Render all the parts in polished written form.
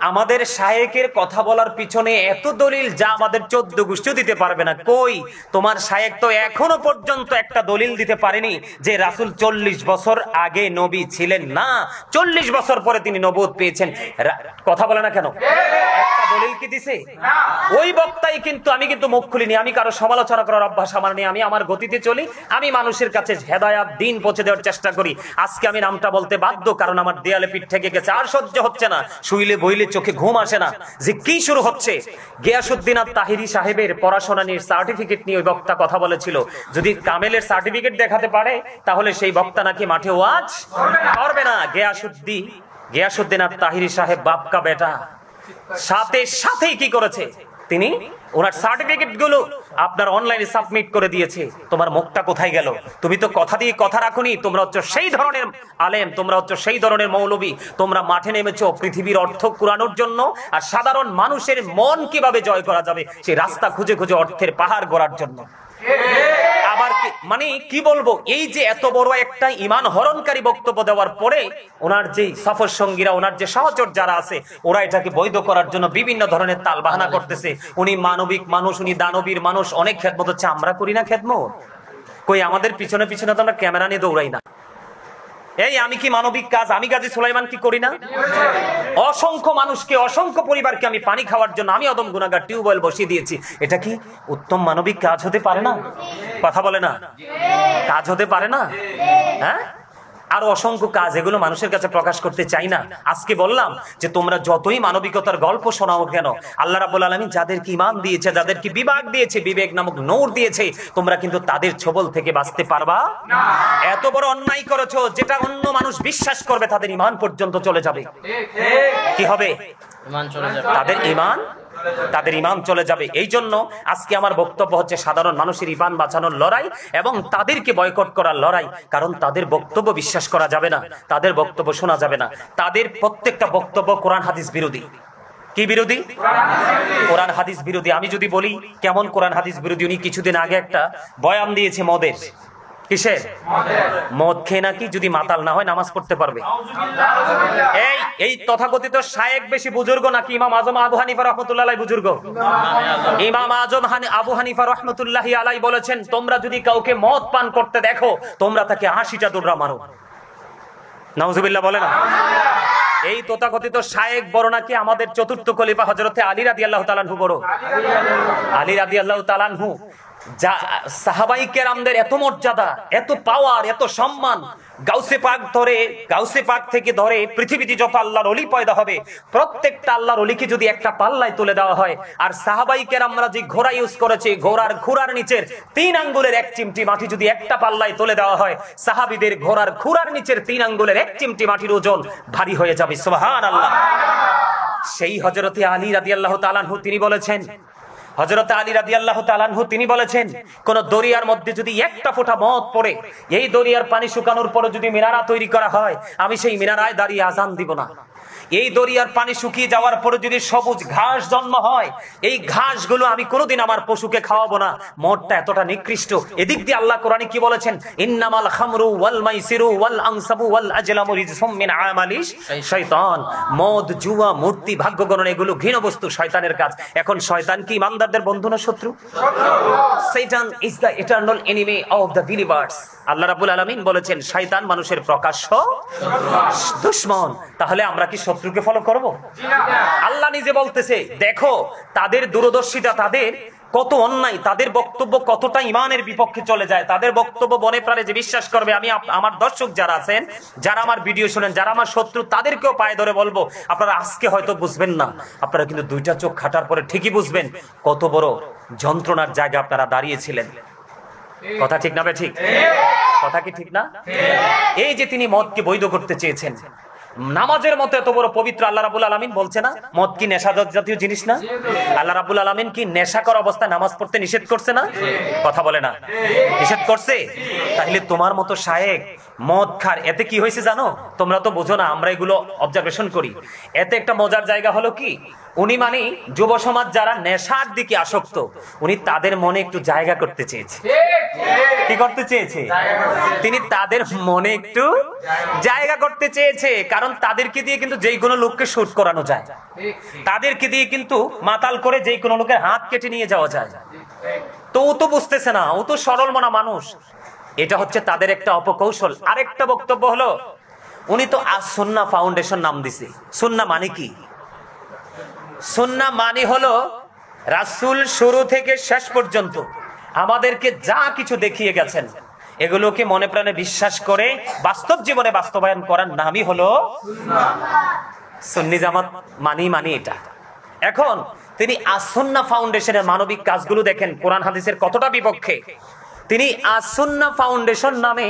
আমাদের শায়েকের কথা বলার পিছনে এত দলিল যা আমাদের 14 গোষ্ঠীও দিতে পারবে না। কই তোমার শায়েক তো এখনো পর্যন্ত একটা দলিল দিতে পারেনি যে রাসূল 40 বছর আগে নবী ছিলেন না, 40 বছর পরে তিনি নবুয়ত পেয়েছেন। কথা বলে না কেন? একটা দলিল কি দিছে? ওই বক্তাই কিন্তু, আমি কিন্তু মুখ খুলিনি, আমি কারো সমালোচনা করার অভ্যাস আমার নেই, আমি আমার গতিতে চলি, আমি মানুষের কাছে হেদায়াত দিন পৌঁছে দেওয়ার চেষ্টা করি। আজকে আমি নামটা বলতে বাধ্য, কারণ আমার দেয়ালে পিঠ থেকে গেছে, আর সহ্য হচ্ছে না, শুইলে বইলে চোখে ঘুম আসে না যে কি শুরু হচ্ছে। গিয়াসউদ্দিন আত-তাহিরি সাহেবের পড়াশোনা নিয়ে সার্টিফিকেট নিয়ে ওই বক্তা কথা বলেছিল, যদি কামেলের সার্টিফিকেট দেখাতে পারে তাহলে সেই বক্তা নাকি মাঠে ওয়াজ করবে না। গিয়াসউদ্দিন আত-তাহিরি সাহেব বাপকা বেটা, সাথে সাথেই কি করেছে, তিনি ওনার সার্টিফিকেট গুলো আপনার অনলাইনে সাবমিট করে দিয়েছে। তোমার মুখটা কোথায় গেল? তুমি তো কথা দিয়ে কথা রাখোনি। তোমরা হচ্ছে সেই ধরনের আলেম, তোমরা হচ্ছে সেই ধরনের মৌলবী, তোমরা মাঠে নেমেছো পৃথিবীর অর্থ কুড়ানোর জন্য, আর সাধারণ মানুষের মন কিভাবে জয় করা যাবে সেই রাস্তা খুঁজে খুঁজে অর্থের পাহাড় গড়ার জন্য। আবার মানে কি বলবো, এই যে এত বড় একটা ঈমান হরণকারী বক্তব্য দেওয়ার পরে ওনার যে সফর সঙ্গীরা, ওনার যে সহচর যারা আছে, ওরা এটাকে বৈধ করার জন্য বিভিন্ন ধরনের তালবাহানা করতেছে। উনি মানবিক মানুষ, উনি দানবীর মানুষ, অনেক খেদমত হচ্ছে। আমরা করি না খেদমত? কই আমাদের পিছনে পিছনে তো আমরা ক্যামেরা নিয়ে দৌড়াই না। এই আমি কি মানবিক কাজ, আমি গাজী সুলাইমান কি করি না? অসংখ্য মানুষকে, অসংখ্য পরিবারকে আমি পানি খাওয়ার জন্য আমি অদম গুনাহগার টিউবওয়েল বসিয়ে দিয়েছি। এটা কি উত্তম মানবিক কাজ হতে পারে না? কথা বলে না, কাজ হতে পারে না? হ্যাঁ, আরো অসংখ্য কাজ, এগুলো মানুষের কাছে প্রকাশ করতে চাই না। আজকে বললাম যে তোমরা যতই মানবিকতার গল্প শোনাও কেন, আল্লাহ রাব্বুল আলামিন যাদেরকে ঈমান দিয়েছে, যাদেরকে বিবেক দিয়েছে, বিবেক নামক নূর দিয়েছে, তোমরা কিন্তু তাদের ছবল থেকে বাঁচতে পারবা না। এত বড় অন্যায় করেছো যেটা অন্য মানুষ বিশ্বাস করবে, তাদের ঈমান পর্যন্ত চলে যাবে। কি হবে? ঈমান চলে যাবে, তাদের ঈমান চলে যাবে। এই জন্য আজকে আমার বক্তব্য হচ্ছে সাধারণ মানুষের ঈমান বাঁচানোর লড়াই এবং তাদেরকে বয়কট করার লড়াই। কারণ তাদের বক্তব্য বিশ্বাস করা যাবে না, তাদের বক্তব্য শোনা যাবে না। তাদের প্রত্যেকটা বক্তব্য কোরআন হাদিস বিরোধী। কি বিরোধী? কোরআন হাদিস বিরোধী। আমি যদি বলি কেমন কোরআন হাদিস বিরোধী, উনি কিছুদিন আগে একটা বয়ান দিয়েছে মদের। কিসের? মদ খেয়ে নাকি যদি মাতাল না হয় নামাজ পড়তে পারবে। এই তথাকথিত শায়েক বেশি বুজুর্গ নাকি ইমাম আজম আবু হানিফা রাহমাতুল্লাহি আলাইহি বুজুর্গ? ইমাম আজম আবু হানিফা রাহমাতুল্লাহি আলাইহি বলেছেন, তোমরা যদি কাউকে মদ পান করতে দেখো তোমরা তাকে 80টা দৌড়া মারো। নাউজুবিল্লাহ বলে না? এই তথাকথিত শায়েক বড় নাকি আমাদের চতুর্থ খলিফা হযরতে আলী রাদিয়াল্লাহু তাআলা আনহু বড়। আলী রাদিয়াল্লাহু তাআলা আনহু, যা সাহাবায়ে কেরামদের এত মর্যাদা, এত পাওয়ার, এত সম্মান, গাউসে পাক থেকে ধরে পৃথিবীতে যত আল্লাহর ওলি পয়দা হবে প্রত্যেকটা আল্লাহর ওলিকে যদি একটা পাল্লায় তুলে দেওয়া হয়, আর সাহাবায়ে কেরামরা যে ঘোড়া ইউজ করেছে, ঘোড়ার খুরার নিচের 3 আঙ্গুলের 1 চিমটি মাটি যদি একটা পাল্লায় তুলে দেওয়া হয়, সাহাবীদের ঘোড়ার খুরার নিচের 3 আঙ্গুলের 1 চিমটি মাটির ওজন ভারী হয়ে যাবে। সুবহানাল্লাহ। সেই হযরতে আলী রাদিয়াল্লাহু তাআলা আনহু তিনি বলেছেন, হযরত আলী রাদিয়াল্লাহু তাআলা আনহু তিনি বলেছেন, কোন দরিয়ার মধ্যে যদি একটা ফোঁটা মদ পড়ে, এই দরিয়ার পানি শুকানোর পরে যদি মিনারা তৈরি করা হয়, আমি সেই মিনারায় দাঁড়িয়ে আযান দিব না। এই দরিয়ার পানি শুকিয়ে যাওয়ার পরে যদি সবুজ ঘাস জন্ম হয়, এই ঘাসগুলো আমি কোনোদিন আমার পশুকে খাওয়াবো না। মদটা এতটা নিকৃষ্ট। এদিক দিয়ে আল্লাহ কোরআনে কি বলেছেন? ইন্নামাল খামরু ওয়াল মাইসিরু ওয়াল আনসাবু ওয়াল আজলামু রিজসুম মিন আমালিশ শয়তান। মদ, জুয়া, মূর্তি, ভাগ্য গণনা এগুলো ঘৃণ্য বস্তু, শয়তানের কাজ। এখন শয়তান কি ইমানদারদের বন্ধু না শত্রু? শয়তান is the eternal enemy of the believers. Allah রাব্বুল আলামিন বলেছেন শয়তান মানুষের প্রকাশ্য দুশমন। তাহলে আমরা কি শত্রুকে ফলো করব? আল্লাহ নিজে বলতেছে, দেখো তাদের দূরদর্শিতা, তাদের কত অন্যায়, তাদের বক্তব্য কতটা ইমানের বিপক্ষে চলে যায়। তাদের বক্তব্য বনে প্রাণে যে বিশ্বাস করবে, আমি আমার দর্শক যারা আছেন, যারা আমার ভিডিও শুনেন, যারা আমার শত্রু, তাদেরকেও পায়ে ধরে বলবো, আপনারা আজকে হয়তো বুঝবেন না, আপনারা কিন্তু 2টা চোখ খাটার পরে ঠিকই বুঝবেন কত বড় যন্ত্রণার জায়গা আপনারা দাঁড়িয়েছিলেন। কথা ঠিক না? ঠিক কথা কি ঠিক না? এই যে তিনি মদকে বৈধ করতে চেয়েছেন, নামাজের মতো এত বড় পবিত্র, আল্লাহ রাব্বুল আলামিন বলছে না মদ কি নেশা জাতীয় জিনিস না? আল্লাহ রাব্বুল আলামিন কি নেশাকর অবস্থায় নামাজ পড়তে নিষেধ করছে না? কথা বলে না? নিষেধ করছে। তাহলে তোমার মতো শায়েক মদ খার, এতে কি হয়েছে জানো? তোমরা তো বুঝো না, আমরা এগুলো অবজারভেশন করি। এতে একটা মজার জায়গা হলো কি, উনি মানে যুব সমাজ যারা নেশার দিকে আসক্ত, উনি তাদের মনে একটু জায়গা করতে চেয়েছে। কি করতে চেয়েছে? তিনি তাদের মনে একটু জায়গা করতে চেয়েছে, কারণ তাদেরকে দিয়ে কিন্তু যেই কোনো লোককে শুট করানো যায়, তাদেরকে দিয়ে কিন্তু মাতাল করে যেই কোনো লোকের হাত কেটে নিয়ে যাওয়া যায়। তো ও তো বুঝতেছে না, ও তো সরল মনা মানুষ। এটা হচ্ছে তাদের একটা অপকৌশল। আরেকটা বক্তব্য হলো, উনি তো আজ সুন্নাহ ফাউন্ডেশন নাম দিছে। সুন্নাহ মানে কি? সুন্নাহ মানে হলো রাসূল শুরু থেকে শেষ পর্যন্ত আমাদেরকে যা কিছু দেখিয়ে গেছেন, এগুলোকে মনে প্রাণে বিশ্বাস করে বাস্তব জীবনে বাস্তবায়ন করার নামই হলো সুন্নাহ। সুন্নি জামাত মানি এটা। এখন তিনি আস-সুন্নাহ ফাউন্ডেশনের মানবিক কাজগুলো দেখেন কোরআন হাদিসের কতটা বিপক্ষে। তিনি আস-সুন্নাহ ফাউন্ডেশন নামে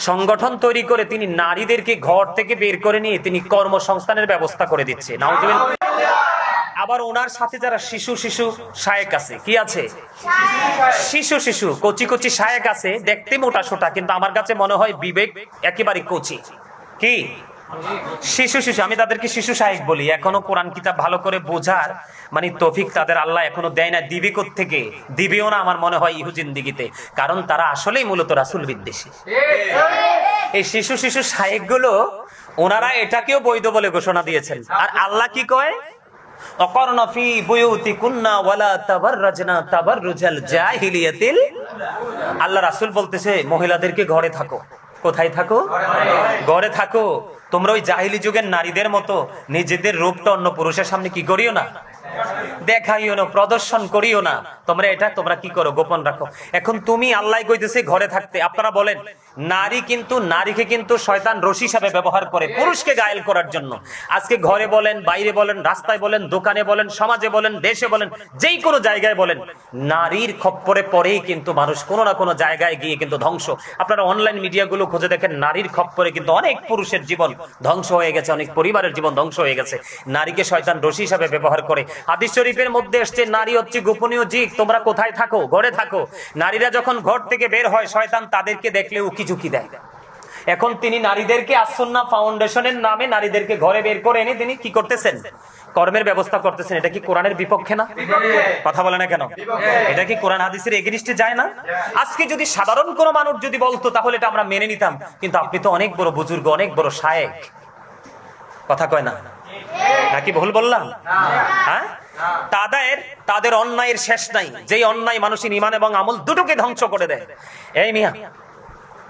সংগঠন তৈরি করে তিনি নারীদেরকে ঘর থেকে বের করে নিয়ে তিনি কর্মসংস্থানের ব্যবস্থা করে দিচ্ছে। নাউজুবিল্লাহ। আবার ওনার সাথে যারা শিশু শায়েক আছে, কি আছে? শিশু কচি শায়েক আছে, দেখতে মোটা সোটা, কিন্তু আমার কাছে মনে হয় বিবেক একেবারে কচি। কি শিশু আমি তাদেরকে শিশু শায়েক বলি। এখনো কোরআন কিতাব ভালো করে বোঝার মানে তৌফিক তাদের আল্লাহ এখনো দেয় না। দিবে কোত্থেকে? দিবেও না আমার মনে হয় ইহু জিন্দেগিতে, কারণ তারা আসলেই মূলত রাসূল বিদ্বেষী। এই শিশু শায়েক গুলো ওনারা এটাকেও বৈধ বলে ঘোষণা দিয়েছেন। আর আল্লাহ কি কয়? অকরনা ফি বুয়ুতিকুন্না ওয়ালা তাবাররাজনা তাবাররুজাল জাহিলিয়াতিল। আল্লাহ রাসূল বলতেছে মহিলাদেরকে ঘরে থাকো। কোথায় থাকো? ঘরে থাকো। তোমরা ওই জাহিলি যুগের নারীদের মতো নিজেদের রূপটা অন্য পুরুষের সামনে কি করিও না, দেখাইও না, প্রদর্শন করিও না। তোমরা কি করো? গোপন রাখো। এখন তুমি আল্লাহ কইতেছে ঘরে থাকতে। আপনারা বলেন নারীকে কিন্তু শয়তান রশি হিসাবে ব্যবহার করে পুরুষকে ঘায়েল করার জন্য। আজকে ঘরে বলেন, বাইরে বলেন, রাস্তায় বলেন, দোকানে বলেন, সমাজে বলেন, দেশে বলেন, যেই কোনো জায়গায় বলেন, নারীর খপ্পরে পরেই কিন্তু মানুষ কোনো না কোনো জায়গায় গিয়ে কিন্তু ধ্বংস। আপনারা অনলাইন মিডিয়াগুলো খুঁজে দেখেন, নারীর খপ্পরে কিন্তু অনেক পুরুষের জীবন ধ্বংস হয়ে গেছে, অনেক পরিবারের জীবন ধ্বংস হয়ে গেছে। নারীকে শয়তান রশি হিসাবে ব্যবহার করে। হাদিস শরীফের মধ্যে এসেছে নারী হচ্ছে গোপনীয় জীব, তোমরা কোথায় থাকো? ঘরে থাকো। নারীরা যখন ঘর থেকে বের হয়, শয়তান তাদেরকে দেখলে উকিঝুঁকি দেয়। এখন তিনি নারীদেরকে আস-সুন্নাহ ফাউন্ডেশনের নামে নারীদেরকে ঘরে বের করে এনে তিনি কি করতেছেন? কর্মের ব্যবস্থা করতেছেন। এটা কি কোরআনের বিপক্ষে না? কথা বলে না কেন? এটা কি কোরআন হাদিসের এগেইনস্টে যায় না? আজকে যদি সাধারণ কোনো মানুষ যদি বলতো তাহলে এটা আমরা মেনে নিতাম, কিন্তু আপনি তো অনেক বড় বুজুর্গ, অনেক বড় শায়েখ। কথা কয় না? নাকি ভুল বললাম? হ্যাঁ, তাদের অন্যায়ের শেষ নাই, যেই অন্যায় মানুষের ঈমান এবং আমল দুটোকে ধ্বংস করে দেয়। এই মিয়া,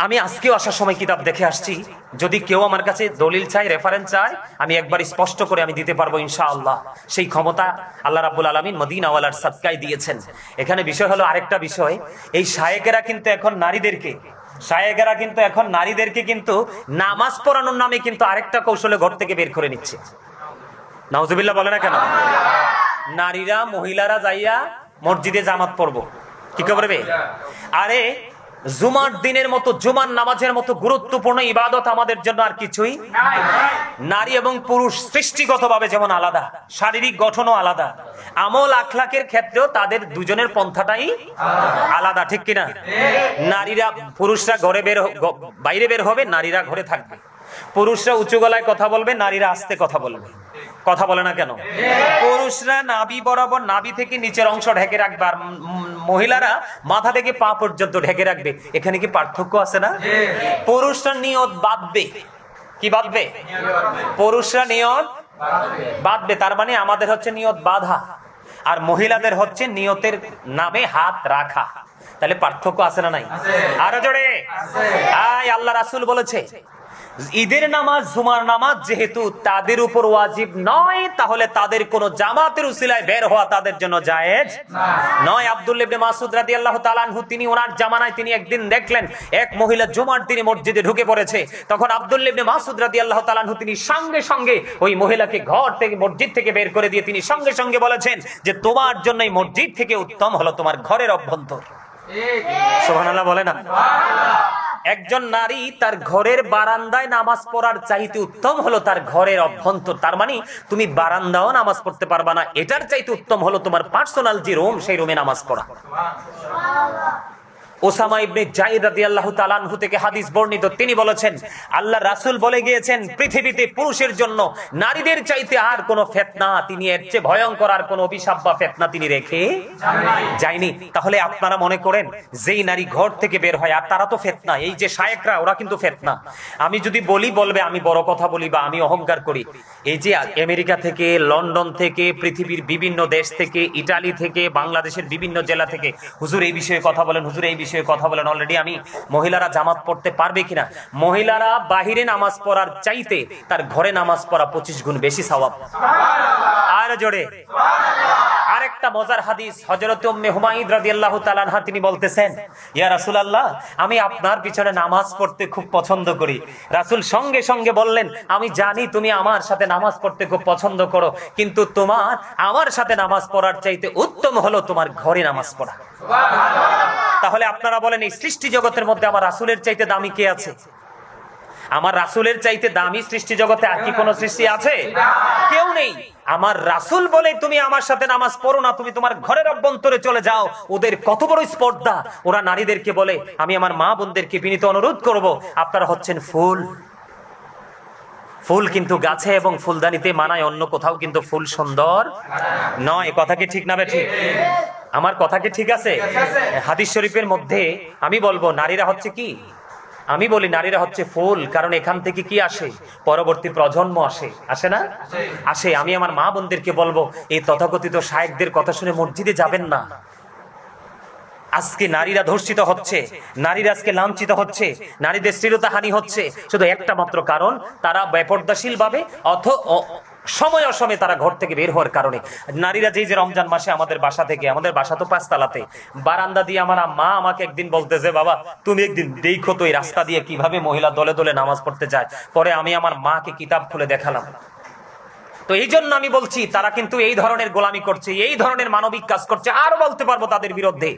আমি আজকেও আসার সময় কিতাব দেখে আসছি। যদি কেউ আমার কাছে দলিল চাই, রেফারেন্স চাই, আমি একবার স্পষ্ট করে আমি দিতে পারবো ইনশাআল্লাহ। সেই ক্ষমতা আল্লাহ রাব্বুল আলামিন মদিনাওয়ালার সাদকায় দিয়েছেন। এখানে বিষয় হলো আরেকটা বিষয়, এই শায়েকেরা কিন্তু এখন নারীদেরকে কিন্তু নামাজ পড়ানোর নামে কিন্তু আরেকটা কৌশলে ঘর থেকে বের করে নিচ্ছে। নাউজুবিল্লাহ বলে না কেন? নারীরা, মহিলারা যাইয়া মসজিদে জামাত পড়বো, কি করবে? আরে জুমার দিনের মতো, জুমার নামাজের মতো গুরুত্বপূর্ণ ইবাদত আমাদের জন্য আর কিছুই নাই। নারী এবং পুরুষ সৃষ্টিগতভাবে যেমন আলাদা, শারীরিক গঠনও আলাদা, আমল আখলাকের ক্ষেত্রেও তাদের দুজনের পন্থাটাই আলাদা, ঠিক কিনা? নারীরা, পুরুষরা বাইরে বের হবে, নারীরা ঘরে থাকবে। পুরুষরা উঁচু গলায় কথা বলবে, নারীরা আস্তে কথা বলবে। কথা বলে না কেন? পুরুষরা নাভি বরাবর, নাভি থেকে নিচের অংশ ঢেকে রাখবে, আর মহিলারা মাথা থেকে পা পর্যন্ত ঢেকে রাখবে। এখানে কি পার্থক্য আছে না? পুরুষরা নিয়ত বাঁধবে। কি বাঁধবে? পুরুষরা নিয়ত বাঁধবে, তার মানে আমাদের হচ্ছে নিয়ত বাঁধা, আর মহিলাদের হচ্ছে নিয়তের নামে হাত রাখা। তাহলে পার্থক্য আছে না নাই? আরো জোরে। আল্লাহ রাসূল বলেছে ঈদের নামাজ, জুমার নামাজ যেহেতু তাদের উপর ওয়াজিব নয়, তাহলে তাদের কোন জামাতের উসিলায় বের হওয়া তাদের জন্য জায়েজ নয়। আব্দুল্লাহ ইবনে মাসউদ রাদিয়াল্লাহু তাআলা আনহু, তিনি ওনার জামানায় তিনি একদিন দেখলেন এক মহিলা জুমার দিনে মসজিদে ঢুকে পড়েছে। তখন আব্দুল্লাহ ইবনে মাসউদ রাদিয়াল্লাহু তাআলা আনহু তিনি সঙ্গে সঙ্গে ওই মহিলাকে ঘর থেকে, মসজিদ থেকে বের করে দিয়ে তিনি সঙ্গে সঙ্গে বলেছেন যে তোমার জন্য এই মসজিদ থেকে উত্তম হলো তোমার ঘরের অভ্যন্তর। সুবহানাল্লাহ বলে না? একজন নারী তার ঘরের বারান্দায় নামাজ পড়ার চাইতে উত্তম হলো তার ঘরের অভ্যন্তর। তার মানে তুমি বারান্দাও নামাজ পড়তে পারবা না, এটার চাইতে উত্তম হলো তোমার পার্সোনাল যে রুম, সেই রুমে নামাজ পড়া। ওসামা ইবনে যায়েদ রাদিয়াল্লাহু তাআলা আনহু থেকে হাদিস বর্ণিত, তিনি বলেছেন আল্লাহ রাসূল বলে গিয়েছেন পৃথিবীতে পুরুষের জন্য নারীদের চাইতে আর কোনো ফিতনা, তিনি এর চেয়ে ভয়ঙ্কর আর কোনো অভিশাপ বা ফিতনা তিনি রেখে যায়নি। তাহলে আপনারা মনে করেন যেই নারী ঘর থেকে বের হয় আর তারা তো ফিতনা, এই যে শায়েকরা ওরা কিন্তু ফিতনা। আমি যদি বলি বলবে আমি বড় কথা বলি বা আমি অহংকার করি। এই যে আমেরিকা থেকে, লন্ডন থেকে, পৃথিবীর বিভিন্ন দেশ থেকে, ইটালি থেকে, বাংলাদেশের বিভিন্ন জেলা থেকে হুজুর এই বিষয়ে কথা বলেন, হুজুর এই বিষয়ে কথা বলেন। অলরেডি আমি মহিলারা জামাত পড়তে পারবে কিনা, মহিলারা বাহিরে নামাজ পড়ার চাইতে তার ঘরে নামাজ পড়া 25 গুণ বেশি সওয়াব। আর জোরে আরেকটা মজার হাদিস, হযরত উম্মে হুমায়দ রাদিয়াল্লাহু তাআলা আনহা তিনি বলতেছেন, ইয়া রাসূলুল্লাহ, আমি আপনার পিছনে নামাজ পড়তে খুব পছন্দ করি। রাসূল সঙ্গে সঙ্গে বললেন, আমি জানি তুমি আমার সাথে নামাজ পড়তে খুব পছন্দ করো, কিন্তু তোমার আমার সাথে নামাজ পড়ার চাইতে উত্তম হলো তোমার ঘরে নামাজ পড়া। তাহলে আপনারা বলেন এই সৃষ্টি জগতের মধ্যে আমার রাসূলের চাইতে দামি কে আছে? আমার রাসূলের চাইতে দামি সৃষ্টি জগতে আর কি কোন সৃষ্টি আছে? কেউ নেই। আমার রাসূল বলে তুমি আমার সাথে নামাজ পড়ো না, তুমি তোমার ঘরের অভ্যন্তরে চলে যাও। ওদের কত বড় স্পর্ধা, ওরা নারীদেরকে বলে, আমি আমার মা বোনদেরকে বিনীত অনুরোধ করব, আপনারা হচ্ছেন ফুল। ফুল কিন্তু গাছে এবং ফুলদানিতে মানায়, অন্য কোথাও কিন্তু ফুল সুন্দর নয়। কথা কি ঠিক না ঠিক? আমার কথা কি ঠিক আছে? হাদিস শরীফের মধ্যে আমি বলবো নারীরা হচ্ছে কি, আমি বলি নারীরা হচ্ছে ফুল, কারণ এখান থেকে কি আসে? পরবর্তী প্রজন্ম আসে, আসে না? আসে। আমি আমার মা বোনদেরকে বলবো, এই তথাকথিত শায়েকদের কথা শুনে মসজিদে যাবেন না। আজকে নারীরা ধর্ষিত হচ্ছে, নারীরা আজকে লাঞ্ছিত হচ্ছে, নারীদের শ্লীলতাহানি হচ্ছে শুধু একটা মাত্র কারণ, তারা বেপরদাশীল ভাবে সময় অসময়ে তারা ঘর থেকে বের হওয়ার কারণে। নারীরা যে যে রমজান মাসে আমাদের বাসা থেকে, আমাদের বাসা তো 5 তালাতে, বারান্দা দিয়ে আমার মা আমাকে একদিন বলতেছে, বাবা তুমি একদিন দেখো তো এই রাস্তা দিয়ে কিভাবে মহিলা দলে দলে নামাজ পড়তে যায়। পরে আমি আমার মাকে কিতাব খুলে দেখালাম। তো এই জন্য আমি বলছি তারা কিন্তু এই ধরনের গোলামি করছে, এই ধরনের মানবিক কাজ করছে। আরো বলতে পারবো তাদের বিরুদ্ধে।